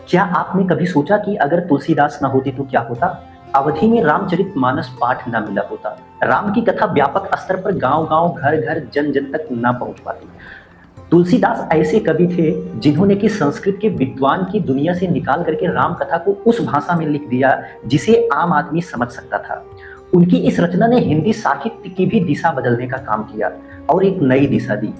क्या आपने कभी सोचा कि अगर तुलसीदास न होते तो क्या होता? अवधि में रामचरितमानस पाठ न मिला होता। राम की कथा व्यापक स्तर पर गांव-गांव, घर-घर, जन-जन तक न पहुंच पाती। तुलसीदास ऐसे कवि थे जिन्होंने कि संस्कृत के विद्वान की दुनिया से निकाल करके राम कथा को उस भाषा में लिख दिया जिसे आम आदमी समझ सकता था। उनकी इस रचना ने हिंदी साहित्य की भी दिशा बदलने का काम किया और एक नई दिशा दी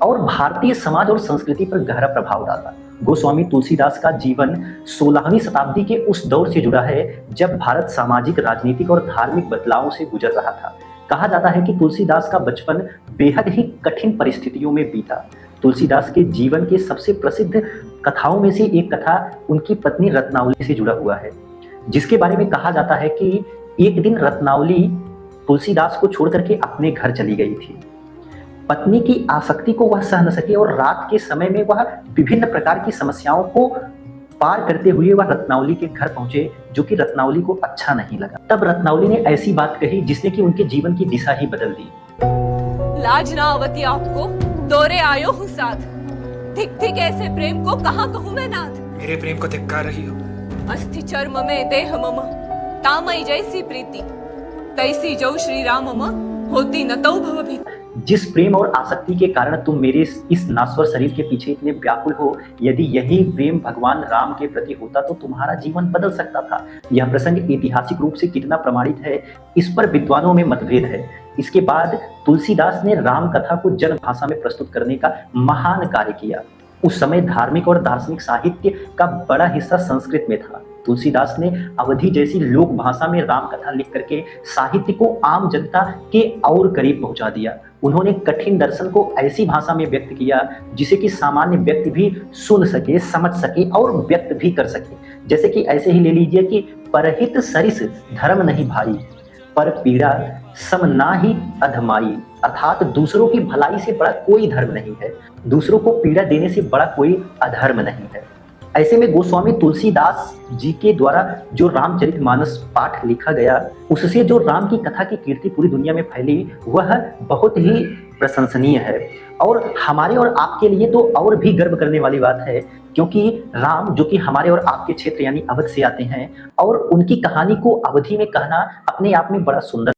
और भारतीय समाज और संस्कृति पर गहरा प्रभाव डाला। गोस्वामी तुलसीदास का जीवन 16वीं शताब्दी के उस दौर से जुड़ा है जब भारत सामाजिक, राजनीतिक और धार्मिक बदलावों से गुजर रहा था। कहा जाता है कि तुलसीदास का बचपन बेहद ही कठिन परिस्थितियों में बीता। तुलसीदास के जीवन के सबसे प्रसिद्ध कथाओं में से एक कथा उनकी पत्नी रत्नावली से जुड़ा हुआ है, जिसके बारे में कहा जाता है कि एक दिन रत्नावली तुलसीदास को छोड़ करके अपने घर चली गई थी। पत्नी की आसक्ति को वह सह न सकी और रात के समय में वह विभिन्न प्रकार की समस्याओं को पार करते हुए वह रत्नावली के घर पहुंचे, जो कि रत्नावली को अच्छा नहीं लगा। तब रत्नावली ने ऐसी बात कही जिसने कि उनके जीवन की दिशा ही बदल दी। लाज ना आवती आपको, दौरे आयो हूँ साथ। धिक धिक ऐसे प्रेम को कहाँ कहूँ मैं नाथ। मेरे प्रेम को धिक्कार रही हो। अस्थि चर्म में देह मम, तामई जैसी प्रीति, तैसी जो श्री राम मम, होती न तौ भव भीति। जिस प्रेम और आसक्ति के कारण तुम मेरे इस नाश्वर शरीर के पीछे इतने व्याकुल हो, यदि यही प्रेम भगवान राम के प्रति होता तो तुम्हारा जीवन बदल सकता था। यह प्रसंग ऐतिहासिक रूप से कितना प्रमाणित है, इस पर विद्वानों में मतभेद है। इसके बाद तुलसीदास ने राम कथा को जन भाषा में प्रस्तुत करने का महान कार्य किया। उस समय धार्मिक और दार्शनिक साहित्य का बड़ा हिस्सा संस्कृत में था। तुलसीदास ने अवधि जैसी लोक भाषा में राम कथा लिख करके साहित्य को आम जनता के और करीब पहुंचा दिया। उन्होंने कठिन दर्शन को ऐसी भाषा में व्यक्त किया जिसे कि सामान्य व्यक्ति भी सुन सके, समझ सके और व्यक्त भी कर सके। जैसे कि ऐसे ही ले लीजिए कि परहित सरिस धर्म नहीं भाई, पर पीड़ा सम ना ही अधमाई। अर्थात दूसरों की भलाई से बड़ा कोई धर्म नहीं है, दूसरों को पीड़ा देने से बड़ा कोई अधर्म नहीं है। ऐसे में गोस्वामी तुलसीदास जी के द्वारा जो रामचरितमानस पाठ लिखा गया, उससे जो राम की कथा की कीर्ति पूरी दुनिया में फैली, वह बहुत ही प्रशंसनीय है और हमारे और आपके लिए तो और भी गर्व करने वाली बात है, क्योंकि राम जो कि हमारे और आपके क्षेत्र यानी अवध से आते हैं और उनकी कहानी को अवधि में कहना अपने आप में बड़ा सुंदर